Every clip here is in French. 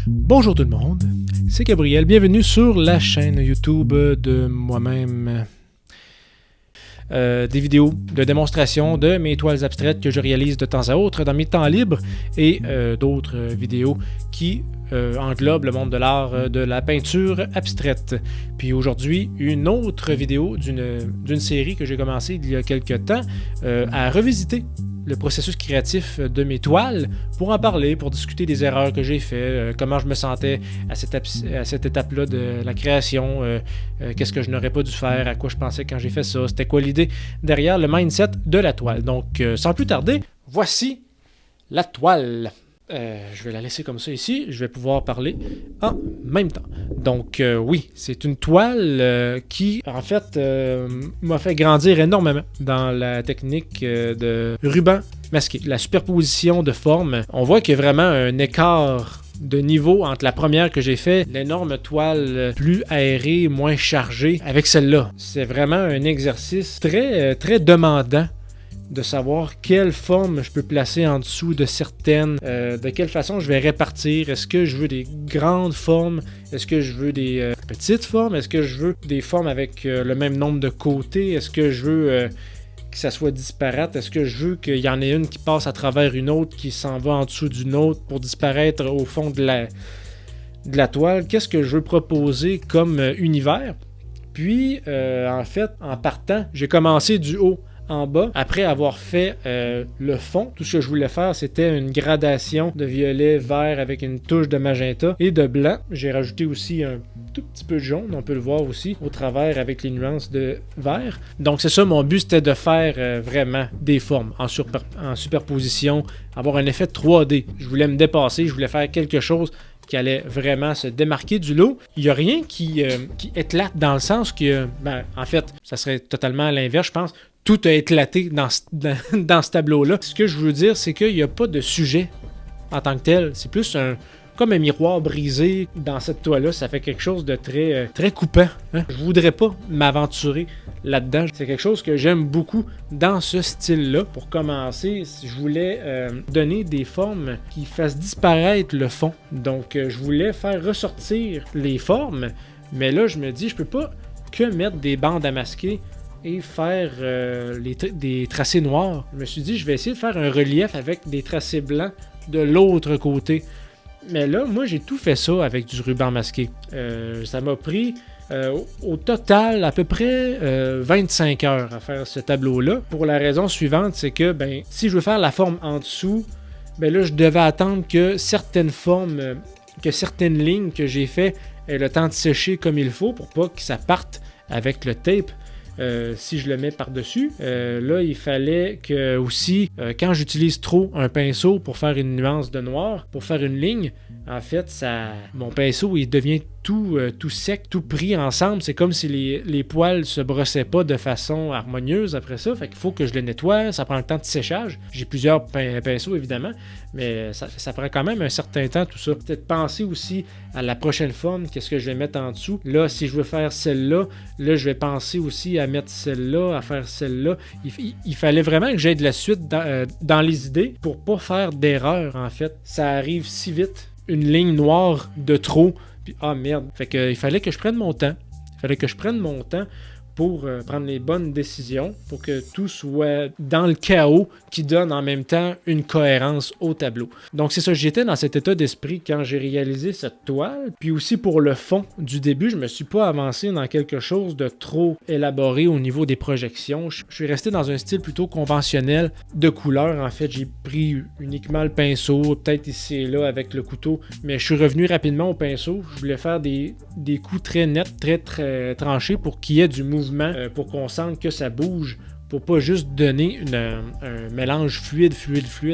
Bonjour tout le monde, c'est Gabriel, bienvenue sur la chaîne YouTube de moi-même. Des vidéos de démonstration de mes toiles abstraites que je réalise de temps à autre dans mes temps libres et d'autres vidéos qui englobent le monde de l'art de la peinture abstraite. Puis aujourd'hui, une autre vidéo d'une série que j'ai commencée il y a quelques temps à revisiter le processus créatif de mes toiles pour en parler, pour discuter des erreurs que j'ai faites, comment je me sentais à cette étape-là de la création, qu'est-ce que je n'aurais pas dû faire, à quoi je pensais quand j'ai fait ça, c'était quoi l'idée derrière le mindset de la toile. Donc, sans plus tarder, voici la toile. Je vais la laisser comme ça ici, je vais pouvoir parler en même temps. Donc oui, c'est une toile qui, en fait, m'a fait grandir énormément dans la technique de ruban masqué. La superposition de formes, on voit qu'il y a vraiment un écart de niveau entre la première que j'ai fait, l'énorme toile plus aérée, moins chargée, avec celle-là. C'est vraiment un exercice très, très demandant de savoir quelle forme je peux placer en dessous de certaines, de quelle façon je vais répartir. Est-ce que je veux des grandes formes? Est-ce que je veux des petites formes? Est-ce que je veux des formes avec le même nombre de côtés? Est-ce que je veux que ça soit disparate? Est-ce que je veux qu'il y en ait une qui passe à travers une autre, qui s'en va en dessous d'une autre pour disparaître au fond de la toile? Qu'est-ce que je veux proposer comme univers? Puis, en fait, en partant, j'ai commencé du haut en bas. Après avoir fait le fond, tout ce que je voulais faire, c'était une gradation de violet, vert avec une touche de magenta et de blanc. J'ai rajouté aussi un tout petit peu de jaune, on peut le voir aussi au travers avec les nuances de vert. Donc c'est ça, mon but c'était de faire vraiment des formes en superposition, avoir un effet 3D. Je voulais me dépasser, je voulais faire quelque chose qui allait vraiment se démarquer du lot. Il n'y a rien qui éclate dans le sens que, en fait, ça serait totalement à l'inverse, je pense. Tout a éclaté dans ce tableau-là. Ce que je veux dire, c'est qu'il n'y a pas de sujet en tant que tel. C'est plus comme un miroir brisé dans cette toile-là. Ça fait quelque chose de très, très coupant. Hein? Je ne voudrais pas m'aventurer là-dedans. C'est quelque chose que j'aime beaucoup dans ce style-là. Pour commencer, je voulais donner des formes qui fassent disparaître le fond. Donc, je voulais faire ressortir les formes. Mais là, je me dis, je peux pas que mettre des bandes à masquer et faire des tracés noirs. Je me suis dit, je vais essayer de faire un relief avec des tracés blancs de l'autre côté. Mais là, moi, j'ai tout fait ça avec du ruban masqué. Ça m'a pris au total à peu près 25 heures à faire ce tableau-là. Pour la raison suivante, c'est que si je veux faire la forme en dessous, là, je devais attendre que certaines formes, que certaines lignes que j'ai fait aient le temps de sécher comme il faut pour pas que ça parte avec le tape. Si je le mets par-dessus, là, il fallait que aussi, quand j'utilise trop un pinceau pour faire une nuance de noir, pour faire une ligne, en fait, mon pinceau, il devient tout sec, tout pris ensemble. C'est comme si les poils se brossaient pas de façon harmonieuse après ça. Fait qu'il faut que je le nettoie. Ça prend le temps de séchage. J'ai plusieurs pinceaux, évidemment, mais ça prend quand même un certain temps, tout ça. Peut-être penser aussi à la prochaine forme, qu'est-ce que je vais mettre en dessous. Là, si je veux faire celle-là, je vais penser aussi à mettre celle-là, à faire celle-là. Il fallait vraiment que j'aie de la suite dans les idées pour pas faire d'erreur, en fait. Ça arrive si vite. Une ligne noire de trop. Puis, merde. Fait que, il fallait que je prenne mon temps. Pour prendre les bonnes décisions, pour que tout soit dans le chaos qui donne en même temps une cohérence au tableau. Donc c'est ça, j'étais dans cet état d'esprit quand j'ai réalisé cette toile. Puis aussi pour le fond du début, je me suis pas avancé dans quelque chose de trop élaboré au niveau des projections. Je suis resté dans un style plutôt conventionnel de couleurs. En fait, j'ai pris uniquement le pinceau, peut-être ici et là avec le couteau, mais je suis revenu rapidement au pinceau. Je voulais faire des coups très nets, très, très tranchés pour qu'il y ait du mouvement, pour qu'on sente que ça bouge, pour pas juste donner un mélange fluide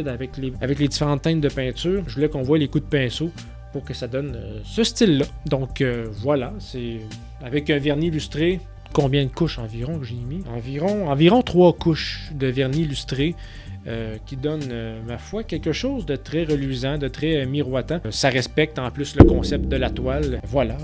avec les différentes teintes de peinture. Je voulais qu'on voit les coups de pinceau pour que ça donne ce style-là. Donc voilà, c'est avec un vernis illustré. Combien de couches environ que j'ai mis? Environ 3 couches de vernis illustré. qui donne, ma foi, quelque chose de très reluisant, de très miroitant. Ça respecte en plus le concept de la toile. Voilà.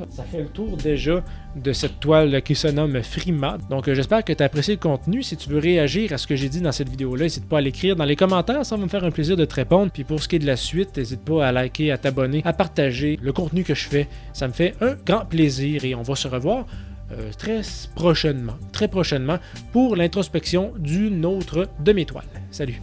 Ça fait le tour déjà de cette toile qui se nomme Frima. Donc j'espère que tu as apprécié le contenu. Si tu veux réagir à ce que j'ai dit dans cette vidéo-là, n'hésite pas à l'écrire dans les commentaires, ça va me faire un plaisir de te répondre. Puis pour ce qui est de la suite, n'hésite pas à liker, à t'abonner, à partager le contenu que je fais. Ça me fait un grand plaisir et on va se revoir très prochainement pour l'introspection d'une autre de mes toiles. Salut!